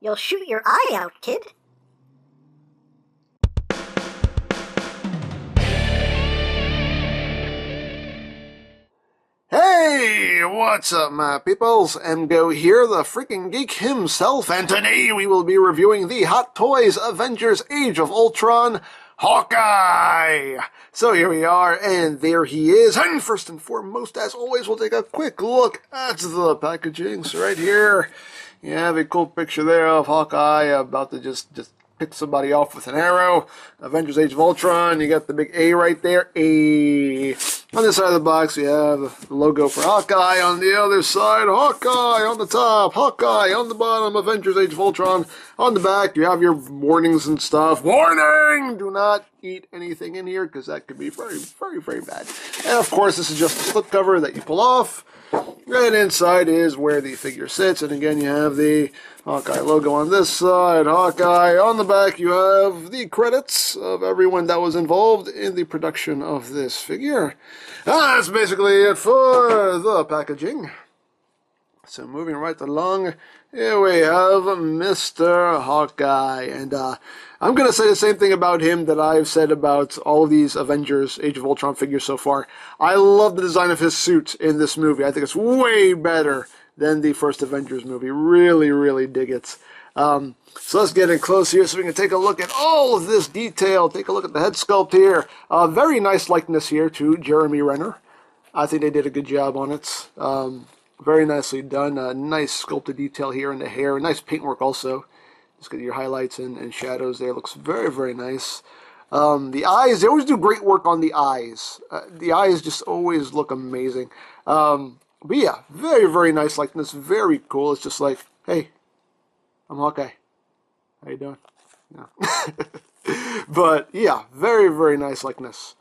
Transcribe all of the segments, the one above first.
You'll shoot your eye out, kid. Hey, what's up, my peoples? EmGo here, the freaking geek himself, and today we will be reviewing the Hot Toys Avengers Age of Ultron Hawkeye! So here we are, and there he is, and first and foremost, as always, we'll take a quick look at the packaging. So right here, you have a cool picture there of Hawkeye about to just pick somebody off with an arrow. Avengers Age of Ultron, you got the big A right there, A. On this side of the box, you have the logo for Hawkeye. On the other side, Hawkeye on the top, Hawkeye on the bottom, Avengers Age of Ultron. On the back, you have your warnings and stuff. Warning! Do not eat anything in here, because that could be very, very, very bad. And of course, this is just a slipcover that you pull off. Right inside is where the figure sits, and again, you have the Hawkeye logo on this side, Hawkeye. On the back, you have the credits of everyone that was involved in the production of this figure. That's basically it for the packaging. So moving right along, here we have Mr. Hawkeye, and I'm going to say the same thing about him that I've said about all of these Avengers Age of Ultron figures so far. I love the design of his suit in this movie. I think it's way better than the first Avengers movie. Really, really dig it. So let's get in close here so we can take a look at all of this detail. Take a look at the head sculpt here. Very nice likeness here to Jeremy Renner. I think they did a good job on it. Very nicely done. Nice sculpted detail here in the hair. Nice paintwork also. Just get your highlights and shadows there. Looks very, very nice. The eyes, they always do great work on the eyes. The eyes just always look amazing. But yeah, very, very nice likeness. Very cool. It's just like, hey, I'm Hawkeye. How you doing? No. But yeah, very, very nice likeness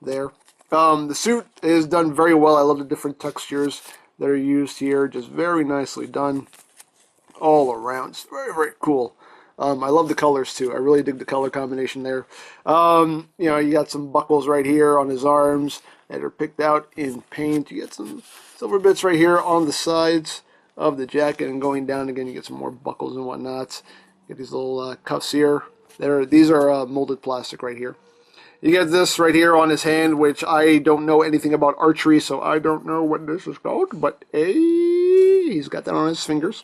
there. The suit is done very well. I love the different textures that are used here. Just very nicely done all around. It's very, very cool. I love the colors too. I really dig the color combination there. You know, you got some buckles right here on his arms that are picked out in paint. You get some silver bits right here on the sides of the jacket, and going down again you get some more buckles and whatnot. Get these little cuffs here. These are molded plastic right here. You get this right here on his hand, which I don't know anything about archery, so I don't know what this is called, but he's got that on his fingers.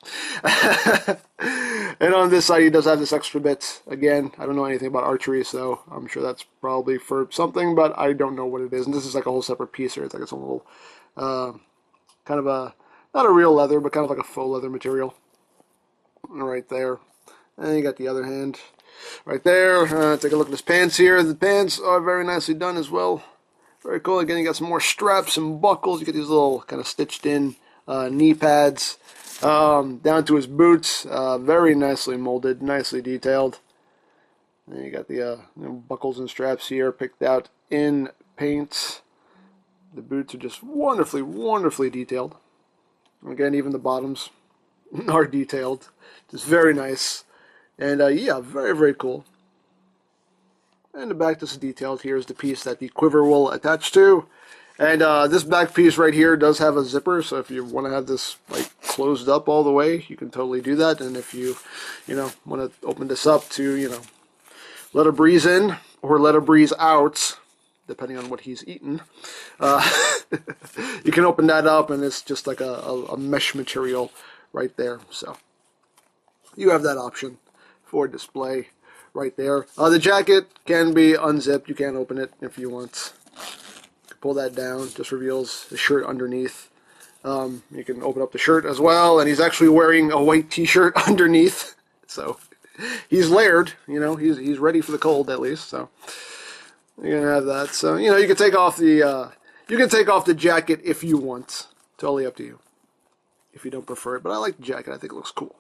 And on this side, he does have this extra bit. Again, I don't know anything about archery, so I'm sure that's probably for something, but I don't know what it is. And this is like a whole separate piece here. It's like it's a little, kind of a, not a real leather, but kind of like a faux leather material. Right there. And you got the other hand. Right there. Take a look at his pants here. The pants are very nicely done as well. Very cool. Again, you got some more straps and buckles. You get these little kind of stitched in knee pads. Down to his boots. Very nicely molded, nicely detailed. And you got the buckles and straps here picked out in paint. The boots are just wonderfully, wonderfully detailed. Again, even the bottoms are detailed. Just very nice. And yeah, very, very cool. And the back just detailed here is the piece that the quiver will attach to. And this back piece right here does have a zipper, so if you want to have this like closed up all the way, you can totally do that. And if you want to open this up to, let a breeze in or let a breeze out, depending on what he's eaten, you can open that up, and it's just like a mesh material right there. So you have that option for display right there. The jacket can be unzipped. You can open it if you want. Pull that down. Just reveals the shirt underneath. You can open up the shirt as well, and he's actually wearing a white t-shirt underneath. So he's layered. He's ready for the cold at least. So you're gonna have that. So you can take off the jacket if you want. Totally up to you. If you don't prefer it, but I like the jacket. I think it looks cool.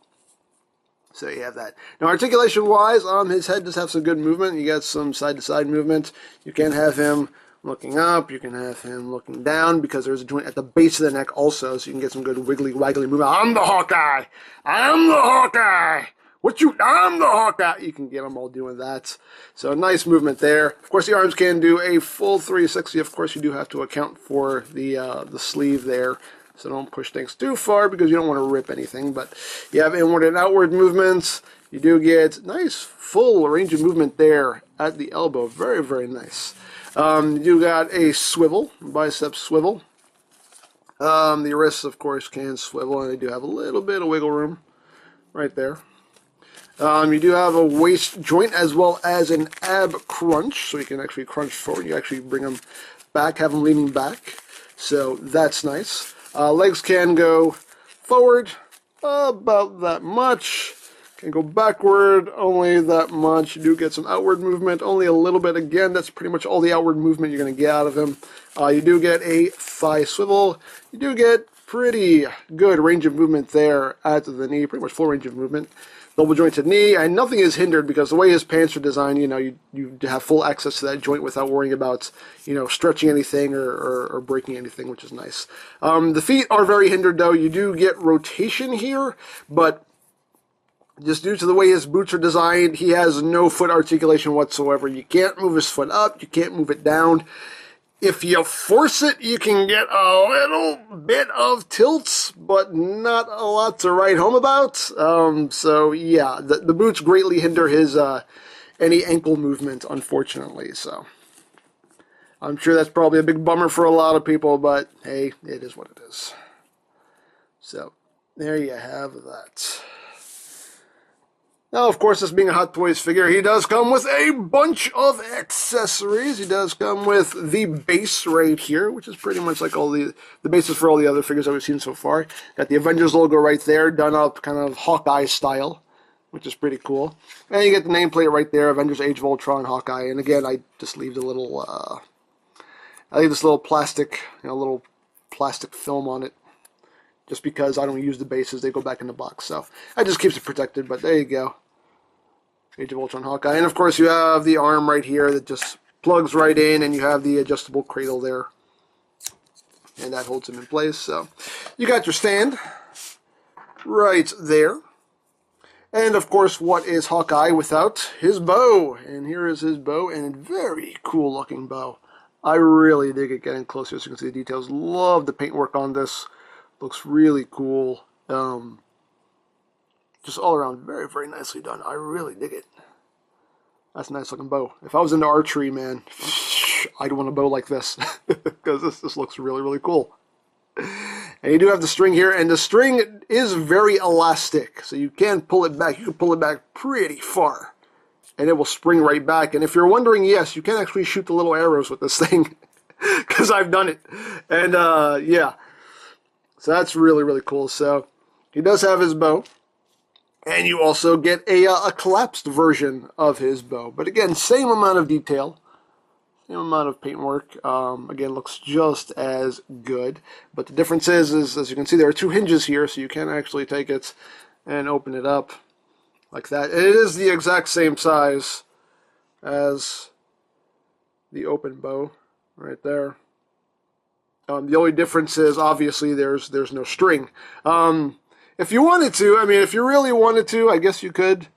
So you have that. Now, articulation-wise, his head does have some good movement. You got some side-to-side movement. You can have him looking up. You can have him looking down, because there's a joint at the base of the neck also, so you can get some good wiggly, waggly movement. I'm the Hawkeye! I'm the Hawkeye! I'm the Hawkeye! You can get them all doing that. So nice movement there. Of course, the arms can do a full 360. Of course, you do have to account for the sleeve there. So don't push things too far because you don't want to rip anything. But you have inward and outward movements. You do get nice full range of movement there at the elbow. Very, very nice. You got a swivel, bicep swivel. The wrists, of course, can swivel, and they do have a little bit of wiggle room right there. You do have a waist joint as well as an ab crunch, so you can actually crunch forward. You actually bring them back, have them leaning back, so that's nice. Legs can go forward about that much. Can go backward only that much. You do get some outward movement, only a little bit. Again, that's pretty much all the outward movement you're going to get out of him. You do get a thigh swivel. You do get pretty good range of movement there at the knee, pretty much full range of movement. Double jointed knee, and nothing is hindered because the way his pants are designed, you know, you have full access to that joint without worrying about, you know, stretching anything or breaking anything, which is nice. The feet are very hindered, though. You do get rotation here, but just due to the way his boots are designed, he has no foot articulation whatsoever. You can't move his foot up, you can't move it down. If you force it, you can get a little bit of tilts, but not a lot to write home about. So yeah, the boots greatly hinder his any ankle movement, unfortunately. So I'm sure that's probably a big bummer for a lot of people, but hey, it is what it is. So there you have that. Now, of course, this being a Hot Toys figure, he does come with a bunch of accessories. He does come with the base right here, which is pretty much like all the bases for all the other figures that we've seen so far. Got the Avengers logo right there, done up kind of Hawkeye style, which is pretty cool. And you get the nameplate right there, Avengers Age of Ultron, Hawkeye. And again, I just leave the little, I leave this little plastic, little plastic film on it. Just because I don't use the bases, they go back in the box. So that just keeps it protected, but there you go. Age of Ultron Hawkeye. And of course you have the arm right here that just plugs right in, and you have the adjustable cradle there. And that holds him in place. So you got your stand right there. And of course, what is Hawkeye without his bow? And here is his bow, and a very cool looking bow. I really dig it getting closer so you can see the details. Love the paintwork on this. Looks really cool. Just all around very, very nicely done. I really dig it. That's a nice looking bow. If I was into archery, man, I'd want a bow like this. Because this looks really, really cool. And you do have the string here, and the string is very elastic. So you can pull it back. You can pull it back pretty far. And it will spring right back. And if you're wondering, yes, you can actually shoot the little arrows with this thing. Because I've done it. And yeah. So that's really, really cool. So he does have his bow. And you also get a collapsed version of his bow. But again, same amount of detail. Same amount of paintwork. Again, looks just as good. But the difference is, as you can see, there are two hinges here. So you can actually take it and open it up like that. And it is the exact same size as the open bow right there. The only difference is, obviously, there's no string. If you wanted to, I mean, if you really wanted to, I guess you could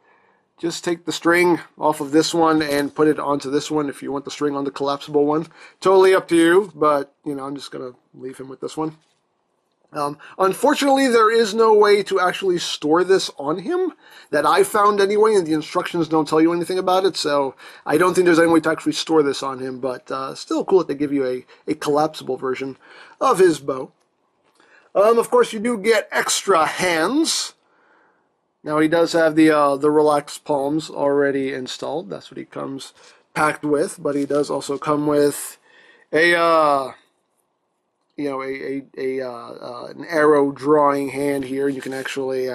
just take the string off of this one and put it onto this one if you want the string on the collapsible one. Totally up to you, but, I'm just going to leave him with this one. Unfortunately, there is no way to actually store this on him that I found anyway, and the instructions don't tell you anything about it, so I don't think there's any way to actually store this on him, but still cool that they give you a collapsible version of his bow. Of course, you do get extra hands. Now, he does have the relaxed palms already installed. That's what he comes packed with, but he does also come with an arrow drawing hand here. You can actually,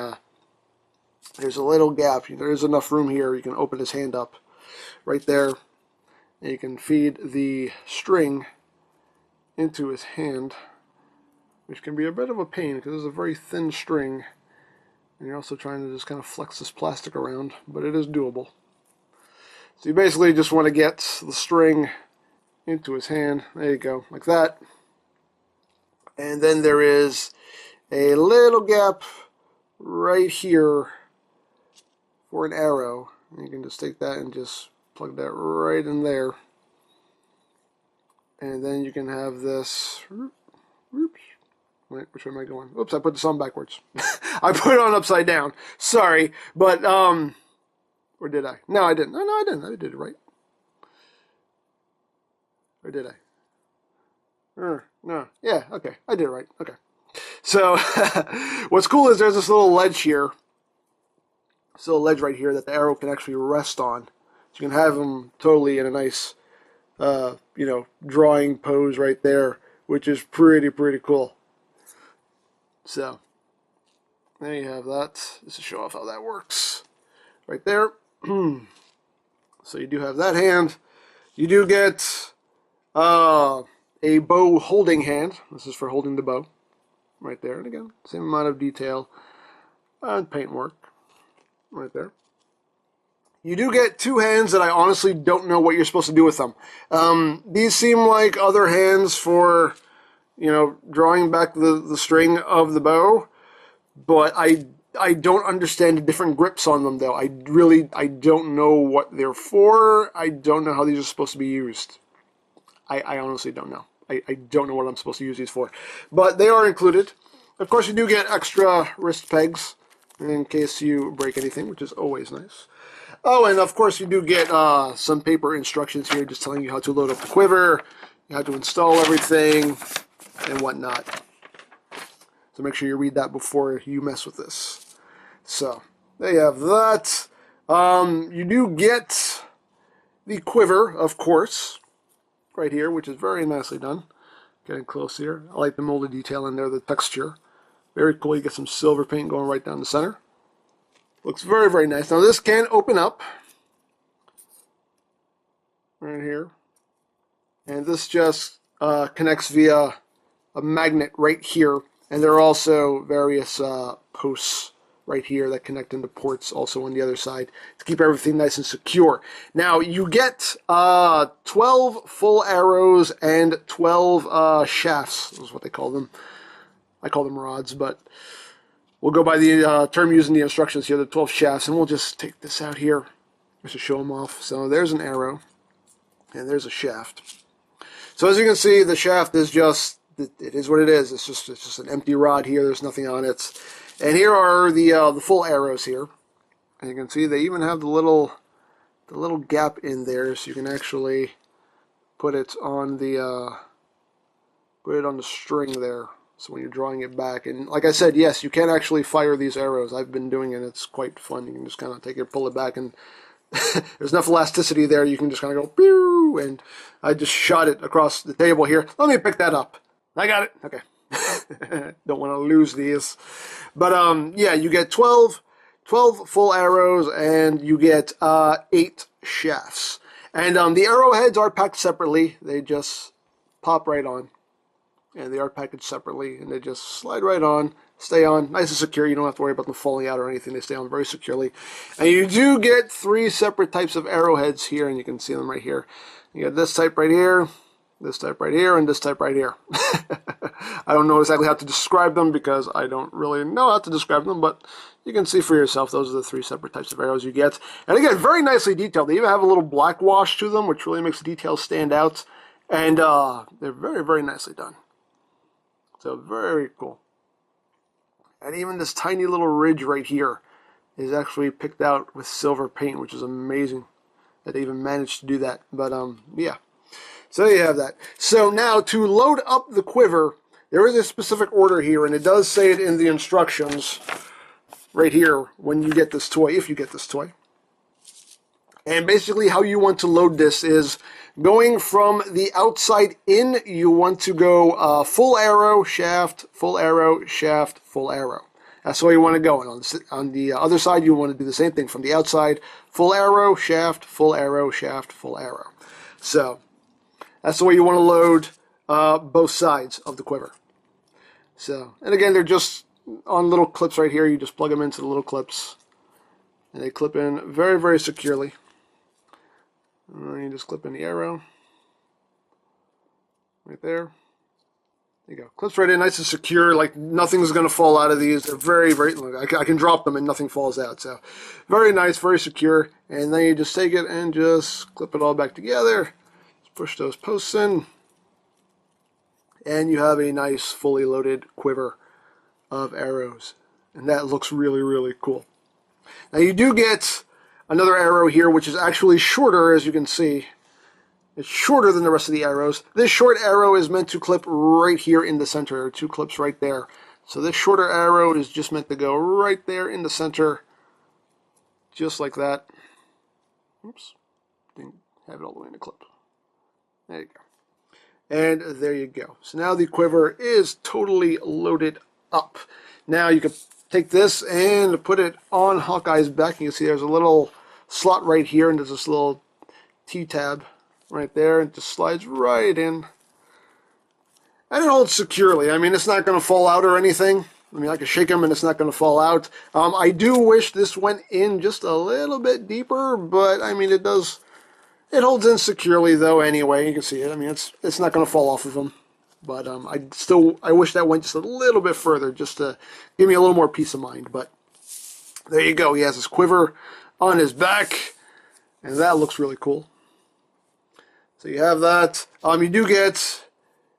there's a little gap. There is enough room here. You can open his hand up right there. And you can feed the string into his hand, which can be a bit of a pain because it's a very thin string. And you're also trying to just kind of flex this plastic around, but it is doable. So you basically just want to get the string into his hand. There you go, like that. And then there is a little gap right here for an arrow. And you can just take that and just plug that right in there. And then you can have this Wait, which way am I going? Oops, I put this on backwards. I put it on upside down. Sorry, but, or did I? No, I didn't. No, I didn't. I did it right. Or did I? No. Yeah, okay. I did it right. Okay. So, what's cool is there's this little ledge here. This little ledge right here that the arrow can actually rest on. So you can have them totally in a nice, drawing pose right there, which is pretty cool. So, there you have that. Just to show off how that works. Right there. So you do have that hand. You do get a bow holding hand. This is for holding the bow. Right there. And again, same amount of detail and paint work. Right there. You do get two hands that I honestly don't know what you're supposed to do with them. These seem like other hands for, drawing back the string of the bow, but I don't understand the different grips on them, though. I don't know what they're for. I don't know how these are supposed to be used. I honestly don't know. I don't know what I'm supposed to use these for. But they are included. Of course, you do get extra wrist pegs in case you break anything, which is always nice. Oh, and of course you do get some paper instructions here just telling you how to load up the quiver, how to install everything, and whatnot. So make sure you read that before you mess with this. So, there you have that. You do get the quiver, of course, right here, which is very nicely done. Getting close here. I like the molded detail in there, the texture. Very cool. You get some silver paint going right down the center. Looks very nice. Now this can open up right here, and this just connects via a magnet right here, and there are also various posts right here that connect into ports also on the other side to keep everything nice and secure. Now you get 12 full arrows and 12 shafts, is what they call them. I call them rods, but we'll go by the term using the instructions here, the 12 shafts, and we'll just take this out here just to show them off. So there's an arrow, and there's a shaft. So as you can see, the shaft is just, it is what it is. It's just an empty rod here. There's nothing on it. And here are the full arrows here. And you can see they even have the little gap in there, so you can actually put it on the string there. So when you're drawing it back, and like I said, yes, you can actually fire these arrows. I've been doing it. It's quite fun. You can just kind of take it, pull it back, and there's enough elasticity there. You can just kind of go, pew, and I just shot it across the table here. Let me pick that up. I got it. Okay. Don't want to lose these. But, yeah, you get 12 full arrows, and you get 8 shafts. And the arrowheads are packed separately. They just pop right on. And they are packaged separately, and they just slide right on, stay on, nice and secure. You don't have to worry about them falling out or anything. They stay on very securely. And you do get 3 separate types of arrowheads here, and you can see them right here. You got this type right here, this type right here, and this type right here. I don't know exactly how to describe them because I don't really know how to describe them, but you can see for yourself. Those are the 3 separate types of arrows you get. And again, very nicely detailed. They even have a little black wash to them, which really makes the details stand out. And they're very nicely done. So very cool. And even this tiny little ridge right here is actually picked out with silver paint, which is amazing that they even managed to do that. But yeah. So you have that. So now to load up the quiver, there is a specific order here, and it does say it in the instructions right here when you get this toy, if you get this toy. And basically how you want to load this is going from the outside in, you want to go full arrow, shaft, full arrow, shaft, full arrow. That's the way you want to go. And on the other side, you want to do the same thing. From the outside, full arrow, shaft, full arrow, shaft, full arrow. So that's the way you want to load both sides of the quiver. So, and again, they're just on little clips right here. You just plug them into the little clips, and they clip in very securely. And you just clip in the arrow right there. There you go. Clips right in, nice and secure. Like nothing's going to fall out of these. They're very I can drop them and nothing falls out. So very nice, very secure. And then you just take it and just clip it all back together. Just push those posts in. And you have a nice fully loaded quiver of arrows. And that looks really, really cool. Now you do get another arrow here, which is actually shorter, as you can see. It's shorter than the rest of the arrows. This short arrow is meant to clip right here in the center. There are 2 clips right there. So this shorter arrow is just meant to go right there in the center. Just like that. Oops. Didn't have it all the way in the clip. There you go. And there you go. So now the quiver is totally loaded up. Now you can take this and put it on Hawkeye's back. You can see there's a little slot right here, and there's this little T-tab right there. It just slides right in. And it holds securely. I mean, it's not going to fall out or anything. I mean, I can shake them and it's not going to fall out. I do wish this went in just a little bit deeper, but I mean, it does. It holds in securely though. Anyway, you can see it. I mean, it's not going to fall off of them. But I wish that went just a little bit further, just to give me a little more peace of mind. But there you go. He has his quiver on his back, and that looks really cool. So you have that. You do get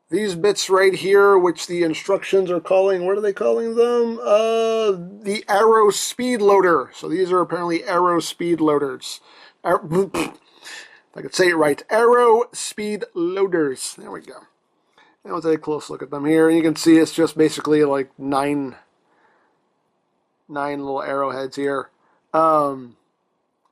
these bits right here, which the instructions are calling, what are they calling them? The arrow speed loader. So these are apparently arrow speed loaders. If I could say it right, arrow speed loaders. There we go. And we'll take a close look at them here. And you can see it's just basically like nine little arrowheads here. Yeah,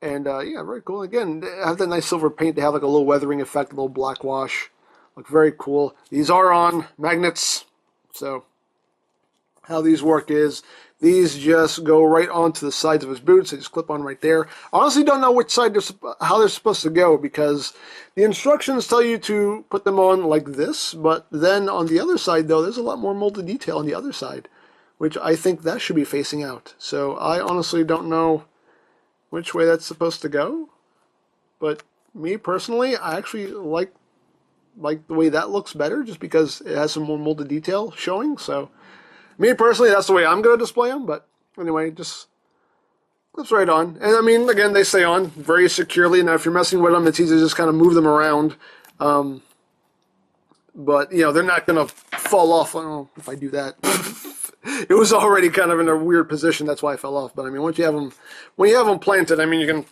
very cool. Again, they have that nice silver paint. They have like a little weathering effect, a little black wash. Look very cool. These are on magnets. So how these work is these just go right onto the sides of his boots. They just clip on right there. Honestly, don't know which side how they're supposed to go, because the instructions tell you to put them on like this, but then on the other side though, there's a lot more molded detail on the other side, which I think that should be facing out. So I honestly don't know which way that's supposed to go, but me personally, I actually like the way that looks better, just because it has some more molded detail showing. So me personally, that's the way I'm going to display them. But anyway, just clips right on. And I mean, again, they stay on very securely. Now, if you're messing with them, it's easy to just kind of move them around. But, you know, they're not going to fall off. I don't know if I do that. It was already kind of in a weird position. That's why I fell off. But I mean, once you have them, when you have them planted, I mean, you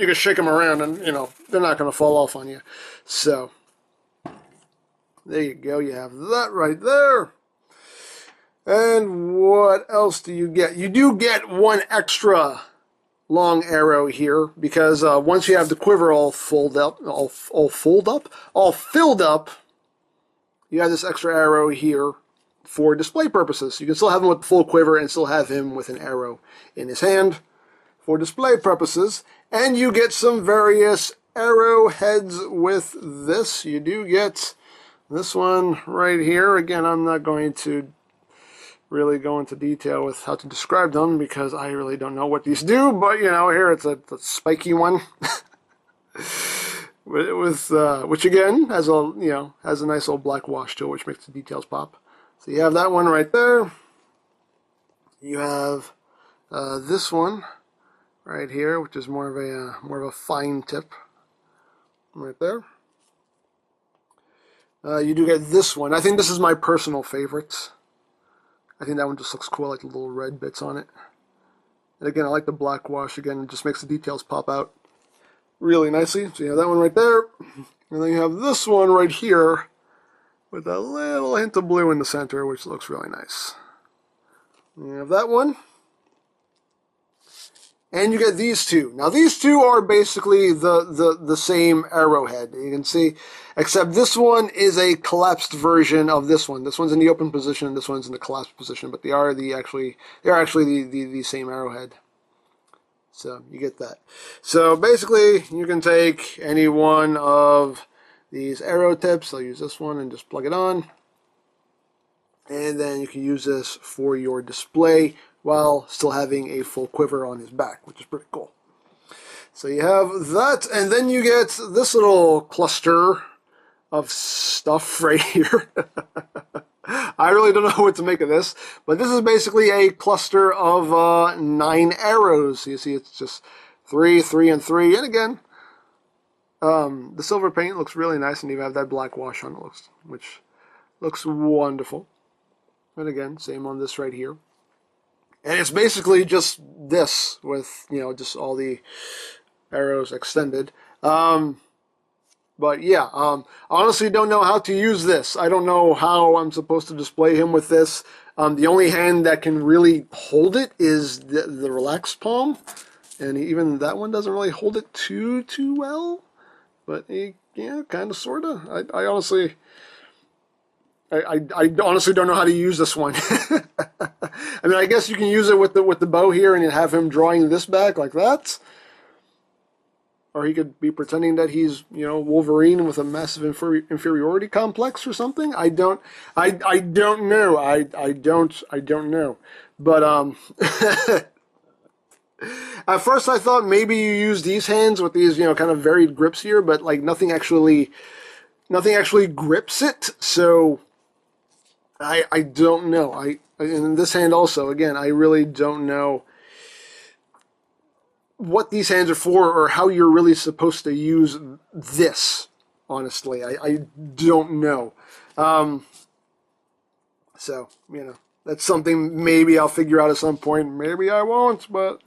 can shake them around and, you know, they're not going to fall off on you. So there you go. You have that right there. And what else do you get? You do get one extra long arrow here, because once you have the quiver all filled up, you have this extra arrow here for display purposes. You can still have him with full quiver and still have him with an arrow in his hand for display purposes. And you get some various arrowheads with this. You do get this one right here. Again, I'm not going to really go into detail with how to describe them, because I really don't know what these do, but you know, here it's a spiky one with which again has a nice little black wash to it, which makes the details pop. So you have that one right there. You have this one right here, which is more of a fine tip right there. You do get this one. I think this is my personal favorite. I think that one just looks cool, like the little red bits on it. And again, I like the black wash. Again, it just makes the details pop out really nicely. So you have that one right there. And then you have this one right here with a little hint of blue in the center, which looks really nice. And you have that one. And you get these two. Now these two are basically the same arrowhead. You can see, except this one is a collapsed version of this one. This one's in the open position, this one's in the collapsed position, but they are actually the same arrowhead. So you get that. So basically, you can take any one of these arrow tips. I'll use this one and just plug it on. And then you can use this for your display while still having a full quiver on his back, which is pretty cool. So you have that, and then you get this little cluster of stuff right here. I really don't know what to make of this, but this is basically a cluster of 9 arrows. You see it's just 3, 3, and 3, and again, the silver paint looks really nice, and you have that black wash on it, which Looks wonderful. And again, same on this right here. And it's basically just this with, just all the arrows extended. But yeah, honestly don't know how to use this. I don't know how I'm supposed to display him with this. The only hand that can really hold it is the relaxed palm. And even that one doesn't really hold it too well. But yeah, kind of, sort of. I honestly don't know how to use this one. I mean, I guess you can use it with the bow here and have him drawing this back like that. Or he could be pretending that he's, Wolverine with a massive inferiority complex or something. I don't know. I don't know. But at first I thought maybe you use these hands with these, kind of varied grips here, but like nothing actually grips it. So I don't know. And this hand also, again, I really don't know what these hands are for or how you're really supposed to use this. Honestly, I don't know. So, that's something maybe I'll figure out at some point. Maybe I won't, but,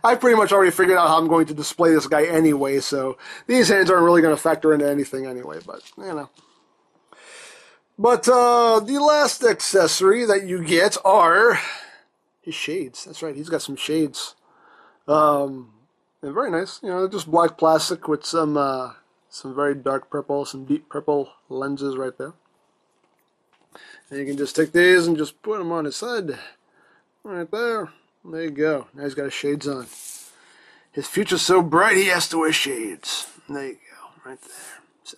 I pretty much already figured out how I'm going to display this guy anyway, so these hands aren't really going to factor into anything anyway, but, But the last accessory that you get are his shades. That's right, he's got some shades. And very nice. Just black plastic with some very dark purple, some deep purple lenses right there. And you can just take these and just put them on his head. Right there. There you go. Now he's got his shades on. His future's so bright he has to wear shades. There you go. Right there. So,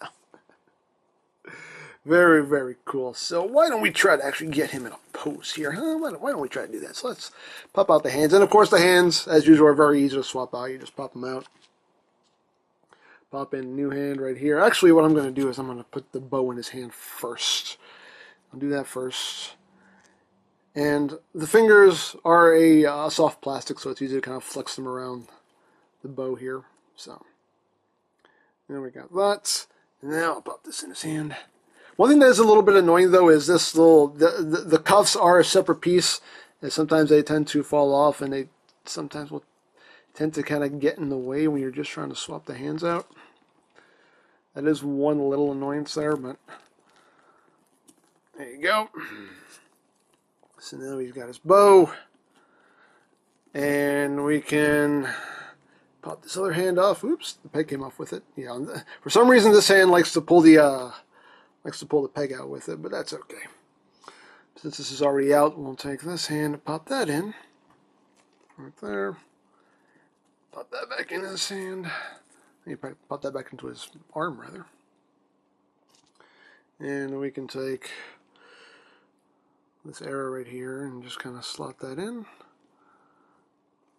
very, very cool. So why don't we try to actually get him in a pose here, huh? Why don't we try to do that? So let's pop out the hands. And of course the hands, as usual, are very easy to swap out. You just pop them out. Pop in a new hand right here. Actually, what I'm going to do is I'm going to put the bow in his hand first. I'll do that first. And the fingers are a soft plastic, so it's easy to kind of flex them around the bow here. So, there we got that. And now I'll pop this in his hand. One thing that is a little bit annoying, though, is this little... The cuffs are a separate piece, and sometimes they tend to fall off, and they sometimes will tend to kind of get in the way when you're just trying to swap the hands out. That is one little annoyance there, but... There you go. So now he's got his bow. And we can pop this other hand off. Oops, the peg came off with it. Yeah, for some reason this hand likes to pull the peg out with it, but that's okay. Since this is already out, we'll take this hand and pop that in. Right there. Pop that back in his hand. You probably pop that back into his arm, rather. And we can take this arrow right here and just kind of slot that in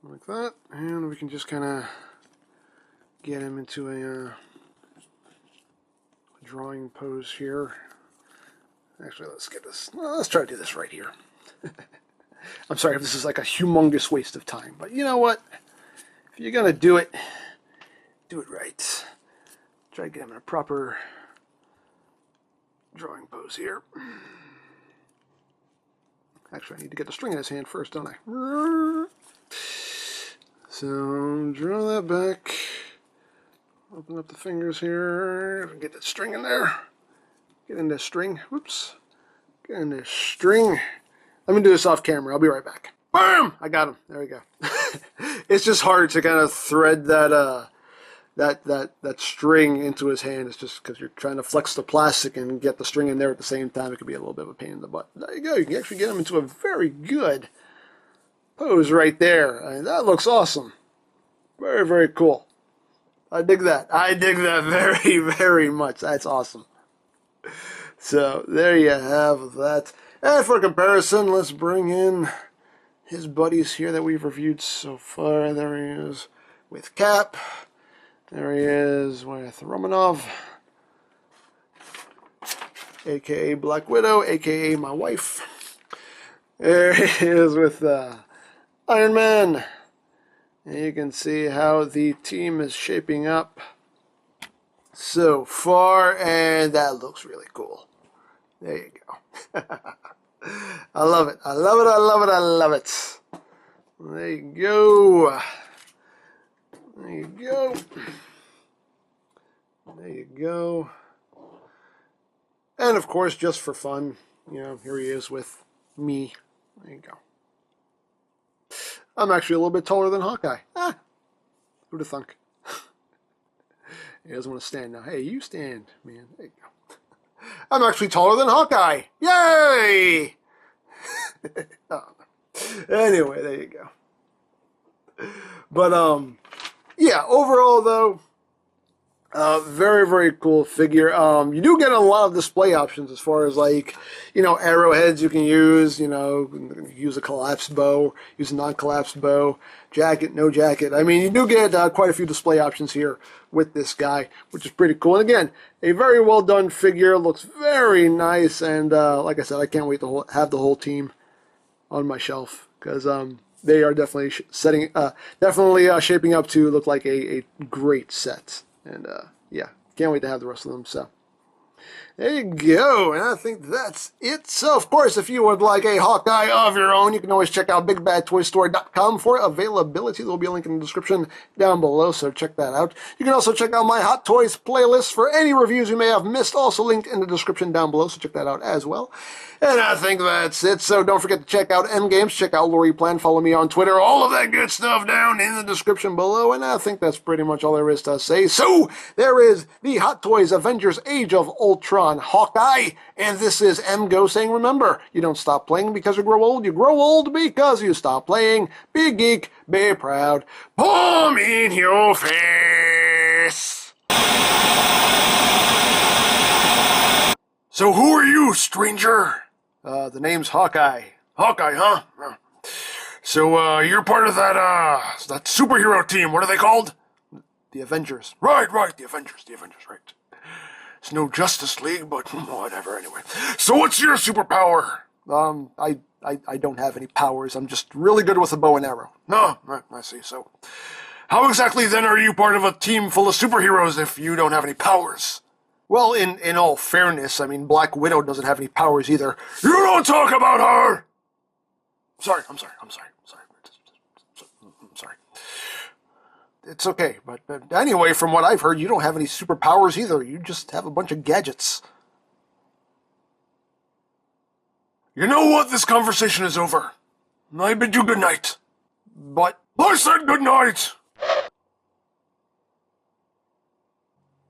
like that, and we can just kind of get him into a drawing pose here. Actually, let's get this. Well, let's try to do this right here. I'm sorry if this is like a humongous waste of time, but you know what? If you're gonna do it right. Try to get him in a proper drawing pose here. Actually, I need to get the string in his hand first, don't I? So, draw that back. Open up the fingers here. Get that string in there. Get in this string. Whoops. Get in this string. Let me do this off camera. I'll be right back. Bam! I got him. There we go. It's just hard to kind of thread that string into his hand. It's just because you're trying to flex the plastic and get the string in there at the same time. It could be a little bit of a pain in the butt. There you go. You can actually get him into a very good pose right there. I mean, that looks awesome. Very, very cool. I dig that. I dig that very, very much. That's awesome. So, there you have that. And for comparison, let's bring in his buddies here that we've reviewed so far. There he is with Cap. There he is with Romanov, a.k.a. Black Widow, a.k.a. my wife. There he is with Iron Man. And you can see how the team is shaping up. so far, and that looks really cool. There you go. I love it. I love it. I love it. I love it. There you go. There you go. There you go. And of course, just for fun, here he is with me. There you go. I'm actually a little bit taller than Hawkeye. Who'd have thunk? He doesn't want to stand now. Hey, you stand, man. There you go. I'm actually taller than Hawkeye. Yay! Anyway, there you go. But, yeah, overall, though, very, very cool figure. You do get a lot of display options as far as, like, arrowheads you can use, use a collapsed bow, use a non-collapsed bow, jacket, no jacket. I mean, you do get quite a few display options here with this guy, which is pretty cool. And again, a very well done figure, looks very nice, and like I said, I can't wait to have the whole team on my shelf, because they are definitely shaping up to look like a great set. And, yeah, can't wait to have the rest of them, so. There you go, and I think that's it. So, of course, if you would like a Hawkeye of your own, you can always check out BigBadToyStore.com for availability. There will be a link in the description down below, so check that out. You can also check out my Hot Toys playlist for any reviews you may have missed, also linked in the description down below, so check that out as well. And I think that's it, so don't forget to check out EmGo's, check out Lori Plan, follow me on Twitter, all of that good stuff down in the description below, and I think that's pretty much all there is to say. So, there is the Hot Toys Avengers Age of Ultron Hawkeye, and this is EmGo saying, remember, you don't stop playing because you grow old because you stop playing. Be geek, be proud, palm in your face. So who are you, stranger? The name's Hawkeye. Hawkeye, huh? So, you're part of that superhero team. What are they called? The Avengers. Right, the Avengers, right. It's no Justice League, but whatever, anyway. So what's your superpower? I don't have any powers. I'm just really good with a bow and arrow. No, I see, so. How exactly, then, are you part of a team full of superheroes if you don't have any powers? Well, in all fairness, I mean, Black Widow doesn't have any powers either. You don't talk about her! I'm sorry. It's okay, but anyway, from what I've heard, you don't have any superpowers either. You just have a bunch of gadgets. You know what? This conversation is over. I bid you good night. But I said good night!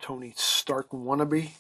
Tony Stark wannabe?